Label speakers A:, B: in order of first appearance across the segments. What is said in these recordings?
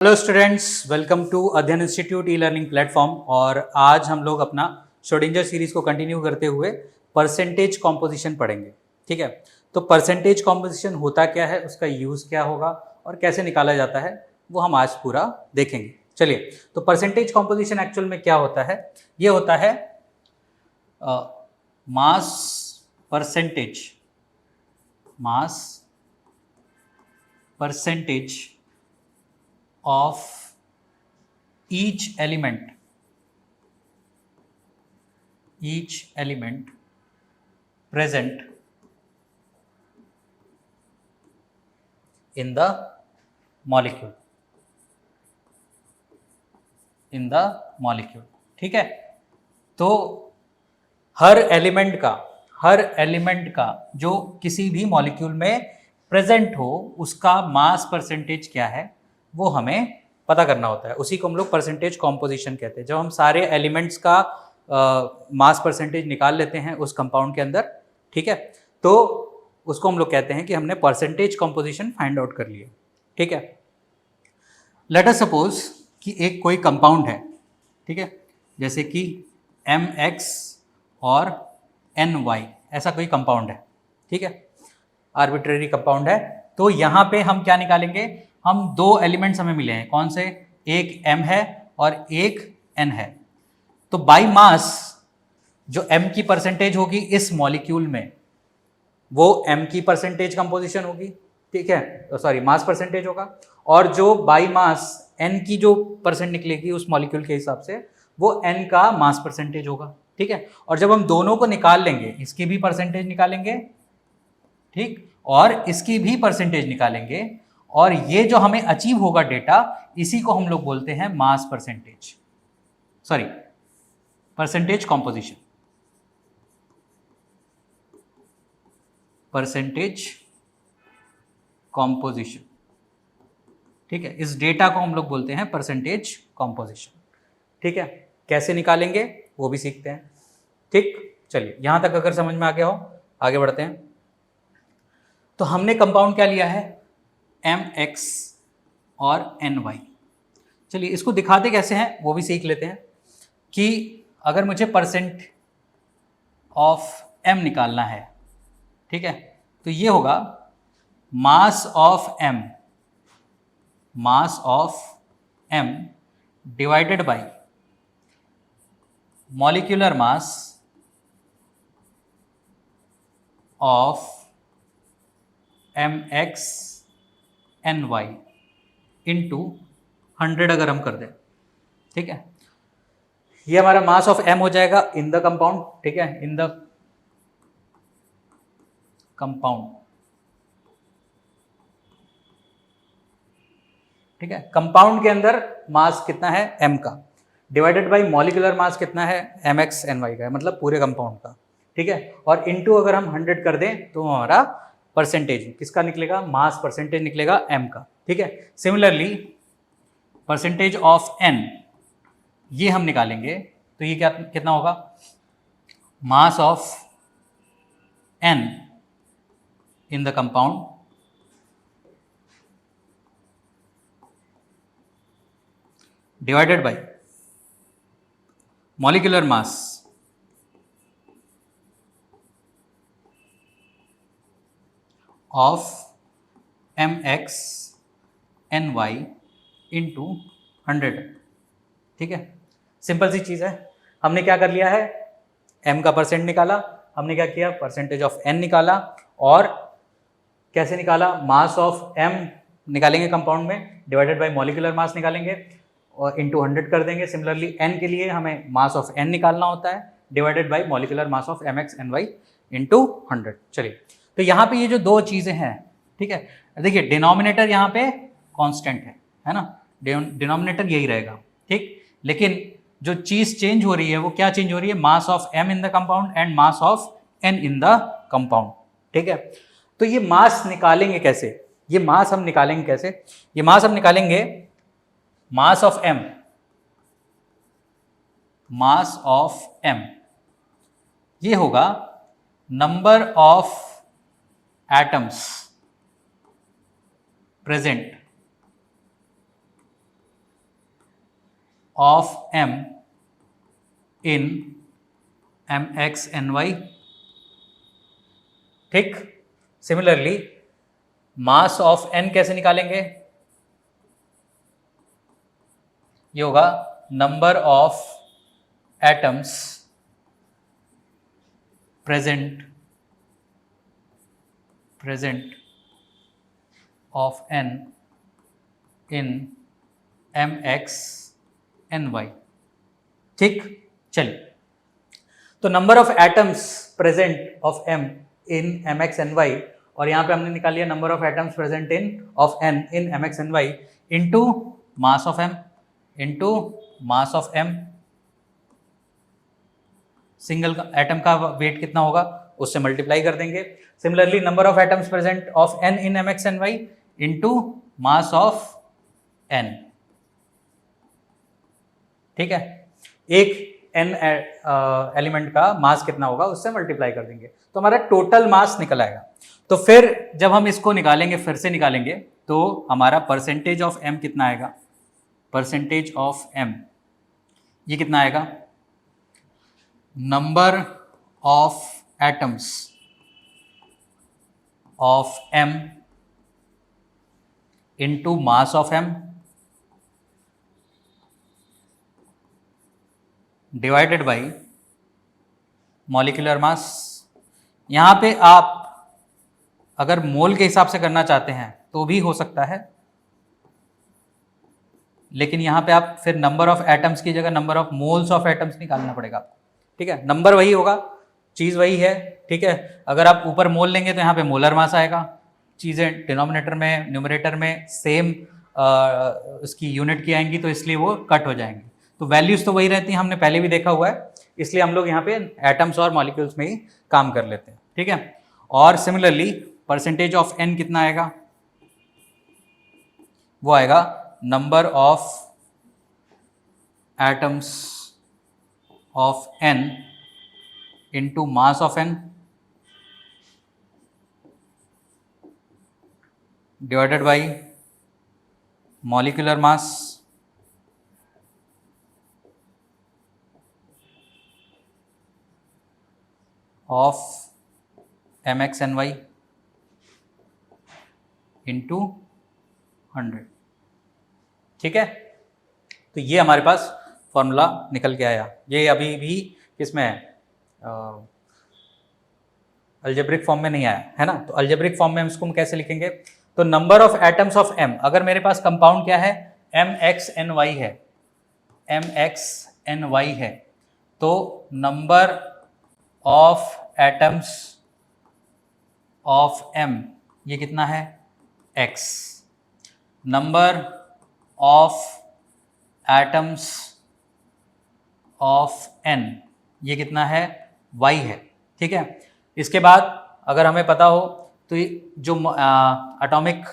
A: Hello students, welcome to अध्ययन institute e learning platform. और आज हम लोग अपना श्रोडिंगर सीरीज को कंटिन्यू करते हुए परसेंटेज कॉम्पोजिशन पढ़ेंगे। ठीक है, तो परसेंटेज कॉम्पोजिशन होता क्या है, उसका यूज़ क्या होगा और कैसे निकाला जाता है, वो हम आज पूरा देखेंगे। चलिए, तो परसेंटेज कॉम्पोजिशन एक्चुअल में क्या होता है? ये होता है mass percentage of each element present in the molecule ठीक है, तो हर एलिमेंट का जो किसी भी मॉलिक्यूल में प्रेजेंट हो उसका मास परसेंटेज क्या है वो हमें पता करना होता है। उसी को हम लोग परसेंटेज कॉम्पोजिशन कहते हैं। जब हम सारे एलिमेंट्स का मास परसेंटेज निकाल लेते हैं उस कंपाउंड के अंदर, ठीक है, तो उसको हम लोग कहते हैं कि हमने परसेंटेज कॉम्पोजिशन फाइंड आउट कर लिया। ठीक है, लेट अस सपोज कि एक कोई कंपाउंड है, ठीक है, जैसे कि MX और NY ऐसा कोई कंपाउंड है, ठीक है, आर्बिट्रेरी कंपाउंड है। तो यहाँ पे हम क्या निकालेंगे? हम दो एलिमेंट्स हमें मिले हैं, कौन से? एक M है और एक N है। तो बाय मास जो M की परसेंटेज होगी इस मॉलिक्यूल में वो M की परसेंटेज कंपोजिशन होगी, ठीक है, सॉरी मास परसेंटेज होगा। और जो बाय मास N की जो परसेंट निकलेगी उस मॉलिक्यूल के हिसाब से वो N का मास परसेंटेज होगा, ठीक है। और जब हम दोनों को निकाल लेंगे, इसकी भी परसेंटेज निकालेंगे, ठीक, और इसकी भी परसेंटेज निकालेंगे, और ये जो हमें अचीव होगा डेटा, इसी को हम लोग बोलते हैं mass percentage, sorry percentage composition, ठीक है। इस डेटा को हम लोग बोलते हैं परसेंटेज कॉम्पोजिशन, ठीक है। कैसे निकालेंगे वो भी सीखते हैं, ठीक। चलिए, यहां तक अगर समझ में आ गया हो, आगे बढ़ते हैं। तो हमने कंपाउंड क्या लिया है? MX और NY। चलिए, इसको दिखाते कैसे हैं वो भी सीख लेते हैं कि अगर मुझे परसेंट ऑफ M निकालना है, ठीक है, तो ये होगा mass of M divided by molecular mass of MX NY into 100 अगर हम कर दें, ठीक है, ये हमारा मास ऑफ M हो जाएगा इन द कंपाउंड, ठीक है, इन द कंपाउंड, ठीक है। कंपाउंड के अंदर मास कितना है? M का, डिवाइडेड बाय मॉलिक्यूलर मास कितना है? MX NY का है, मतलब पूरे कंपाउंड का, ठीक है। और इनटू अगर हम 100 कर दें तो हमारा परसेंटेज किसका निकलेगा? मास परसेंटेज निकलेगा M का, ठीक है। सिमिलरली परसेंटेज ऑफ N ये हम निकालेंगे तो ये कितना होगा? Mass of N in the compound divided by molecular mass of MX NY into 100, ठीक है। सिंपल सी चीज़ है। हमने क्या कर लिया है? M का परसेंट निकाला, हमने क्या किया? परसेंटेज ऑफ N निकाला, और कैसे निकाला? मास ऑफ M निकालेंगे कंपाउंड में, डिवाइडेड बाय मॉलिक्यूलर मास निकालेंगे और इंटू 100 कर देंगे। सिमिलरली N के लिए हमें मास ऑफ N निकालना होता है, divided by molecular mass of MX NY into 100। चलिए, तो यहाँ पे ये जो दो चीज़ें हैं, ठीक है, देखिए डिनोमिनेटर यहाँ पे कांस्टेंट है ना, डिनोमिनेटर यही रहेगा, ठीक। लेकिन जो चीज़ चेंज हो रही है वो क्या चेंज हो रही है? Mass of M in the compound and mass of N in the compound, ठीक है। तो ये मास निकालेंगे कैसे? ये मास हम निकालेंगे कैसे? ये मास हम निकालेंगे मास ऑफ M ये होगा number of atoms present of m in mxny। ठीक। सिमिलरली मास ऑफ n कैसे निकालेंगे? ये होगा number of atoms present of n in mxny। ठीक। चलिए, तो number of atoms present of m in mxny, और यहाँ पे हमने निकाल लिया number of atoms present in of n in mxny into mass of m into mass of m। Single atom का वेट कितना होगा उससे मल्टीप्लाई कर देंगे। Similarly number of atoms present of n in mxny into mass of n। ठीक है, एक n element का मास कितना होगा उससे मल्टीप्लाई कर देंगे तो हमारा टोटल मास निकल आएगा। तो फिर जब हम इसको निकालेंगे, फिर से निकालेंगे, तो हमारा परसेंटेज ऑफ m कितना आएगा? परसेंटेज ऑफ m ये कितना आएगा? Number of atoms of m into mass of m divided by molecular mass. यहाँ पे आप अगर मोल के हिसाब से करना चाहते हैं तो भी हो सकता है, लेकिन यहाँ पे आप फिर नंबर ऑफ एटम्स की जगह number of moles of atoms निकालना पड़ेगा आपको। ठीक है, नंबर वही होगा, चीज़ वही है। ठीक है, अगर आप ऊपर मोल लेंगे तो यहाँ पे मोलर मास आएगा, चीज़ें डिनोमिनेटर में न्यूमरेटर में सेम इसकी यूनिट की आएंगी तो इसलिए वो कट हो जाएंगी। तो वैल्यूज़ तो वही रहती हैं, हमने पहले भी देखा हुआ है, इसलिए हम लोग यहाँ पे एटम्स और मॉलिक्यूल्स में ही काम कर लेते हैं। ठीक है, और सिमिलरली परसेंटेज ऑफ n कितना आएगा? वो आएगा number of atoms of n into mass of n divided by molecular mass of mxny into 100। ठीक है, तो ये हमारे पास फॉर्मूला निकल के आया। ये अभी भी किसमें है? अलजेब्रिक फॉर्म में नहीं आया है ना। तो अलजेब्रिक फॉर्म में हम इसको कैसे लिखेंगे? तो number of atoms of m, अगर मेरे पास कंपाउंड क्या है? mxny है, mxny है, तो number of atoms of m ये कितना है? x। Number of atoms of n ये कितना है? y है। ठीक है, इसके बाद अगर हमें पता हो तो जो एटॉमिक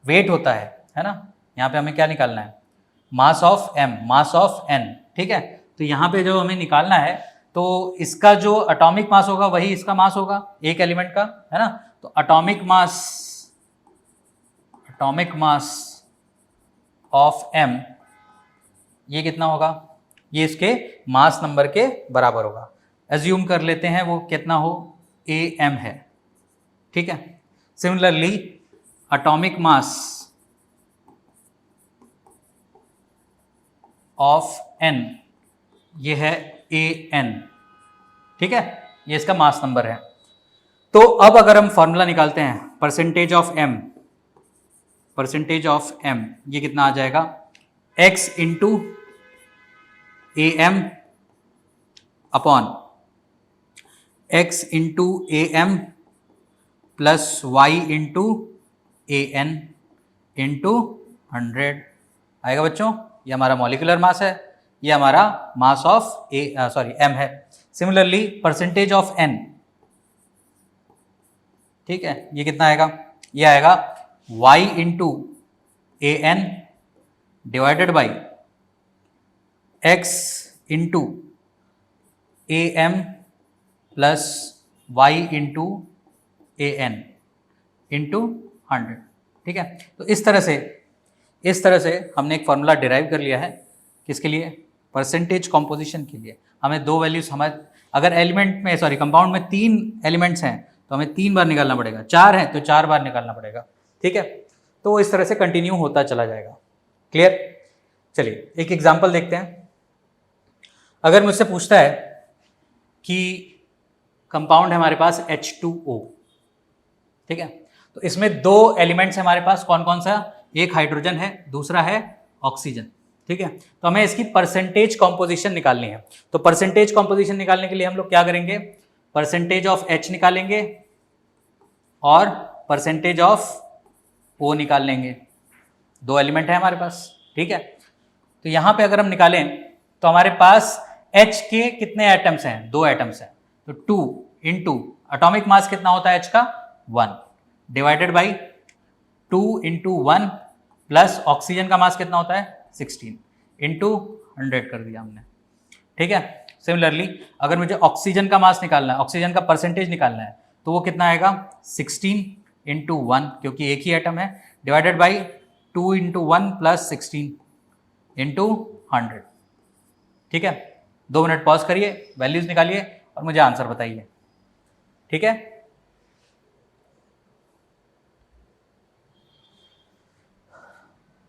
A: वेट होता है ना, यहाँ पे हमें क्या निकालना है? Mass of m, mass of n। ठीक है, तो यहाँ पे जो हमें निकालना है तो इसका जो एटॉमिक मास होगा वही इसका मास होगा, एक एलिमेंट का, है ना। तो एटॉमिक मास ऑफ m ये कितना होगा? ये इसके मास नंबर के बराबर होगा। एज्यूम कर लेते हैं वो कितना हो? am है। ठीक है, similarly atomic mass of n ये है an। ठीक है, ये इसका मास नंबर है। तो अब अगर हम फॉर्मूला निकालते हैं परसेंटेज ऑफ m ये कितना आ जाएगा? x into am upon x into am plus y into an into 100 आएगा बच्चों। ये हमारा मॉलिक्यूलर मास है, ये हमारा मास ऑफ m है। सिमिलरली परसेंटेज ऑफ n, ठीक है, ये कितना आएगा? ये आएगा y into an divided by x into am plus y into an into 100। ठीक है, तो इस तरह से हमने एक फॉर्मूला डिराइव कर लिया है। किसके लिए? परसेंटेज कॉम्पोजिशन के लिए हमें दो वैल्यूज, हमारे अगर एलिमेंट में कंपाउंड में 3 एलिमेंट्स हैं तो हमें 3 बार निकालना पड़ेगा, 4 हैं तो 4 बार निकालना पड़ेगा, ठीक है। तो इस तरह से कंटिन्यू होता चला जाएगा। क्लियर? चलिए एक एग्जांपल देखते हैं। अगर मुझसे पूछता है कि कंपाउंड है हमारे पास H2O, ठीक है, तो इसमें 2 एलिमेंट्स हैं हमारे पास, कौन कौन सा? एक हाइड्रोजन है, दूसरा है ऑक्सीजन, ठीक है। तो हमें इसकी परसेंटेज कॉम्पोजिशन निकालनी है। तो परसेंटेज कॉम्पोजिशन निकालने के लिए हम लोग क्या करेंगे? परसेंटेज ऑफ H निकाल लेंगे और परसेंटेज ऑफ O निकाल लेंगे। 2 एलिमेंट है हमारे पास, ठीक है। तो यहां पे अगर हम निकालें तो हमारे पास H के कितने एटम्स हैं? 2 एटम्स हैं, तो 2 इंटू एटॉमिक मास कितना होता है H का? 1 divided by 2 into 1 plus oxygen का मास कितना होता है? 16 इंटू 100 कर दिया हमने, ठीक है। सिमिलरली अगर मुझे ऑक्सीजन का मास निकालना है, ऑक्सीजन का परसेंटेज निकालना है, तो वो कितना आएगा? 16 इंटू 1, क्योंकि एक ही एटम है, divided by 2 into 1 plus 16 into 100, ठीक है। 2 मिनट पॉज करिए, वैल्यूज निकालिए और मुझे आंसर बताइए, ठीक है।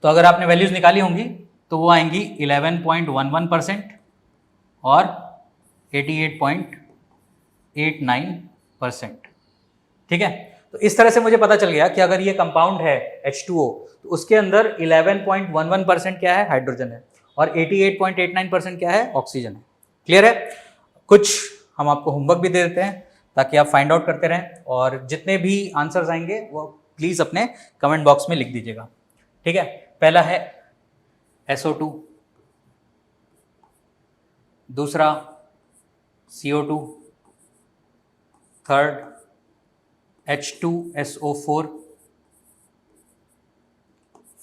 A: तो अगर आपने वैल्यूज निकाली होंगी तो वो आएंगी 11.11% और 88.89%, ठीक है। तो इस तरह से मुझे पता चल गया कि अगर ये कंपाउंड है H2O तो उसके अंदर 11.11% क्या है? हाइड्रोजन है, और 88.89% क्या है? ऑक्सीजन है। क्लियर है? कुछ हम आपको होमवर्क भी दे देते हैं ताकि आप फाइंड आउट करते रहें, और जितने भी आंसर्स आएंगे वो प्लीज़ अपने कमेंट बॉक्स में लिख दीजिएगा, ठीक है। पहला है SO2, दूसरा CO2, third H2SO4,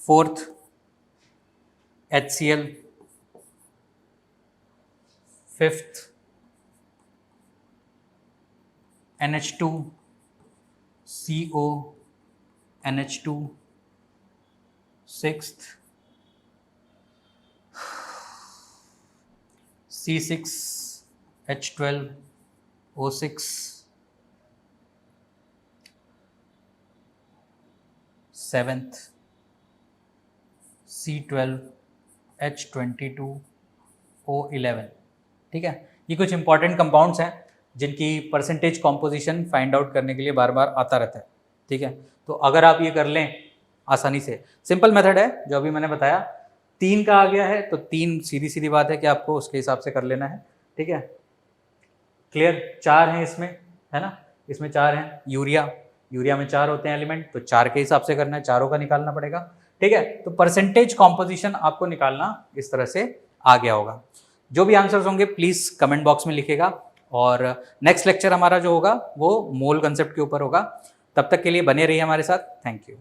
A: fourth HCl, fifth NH2CO NH2, sixth C6H12O6, seventh C12H22O11, ठीक है। ये कुछ इंपॉर्टेंट कंपाउंड्स हैं जिनकी परसेंटेज कॉम्पोजिशन फाइंड आउट करने के लिए बार बार आता रहता है, ठीक है। तो अगर आप ये कर लें आसानी से, सिंपल मेथड है जो अभी मैंने बताया, 3 का आ गया है तो 3 सीधी सीधी बात है कि आपको उसके हिसाब से कर लेना है, ठीक है। क्लियर? 4 हैं इसमें, है ना, इसमें 4 हैं। यूरिया में 4 होते हैं एलिमेंट, तो 4 के हिसाब से करना है, चारों का निकालना पड़ेगा, ठीक है। तो परसेंटेज कॉम्पोजिशन आपको निकालना इस तरह से आ गया होगा। जो भी आंसर्स होंगे प्लीज़ कमेंट बॉक्स में लिखेगा, और नेक्स्ट लेक्चर हमारा जो होगा वो मोल कंसेप्ट के ऊपर होगा। तब तक के लिए बने रहिए हमारे साथ। Thank you.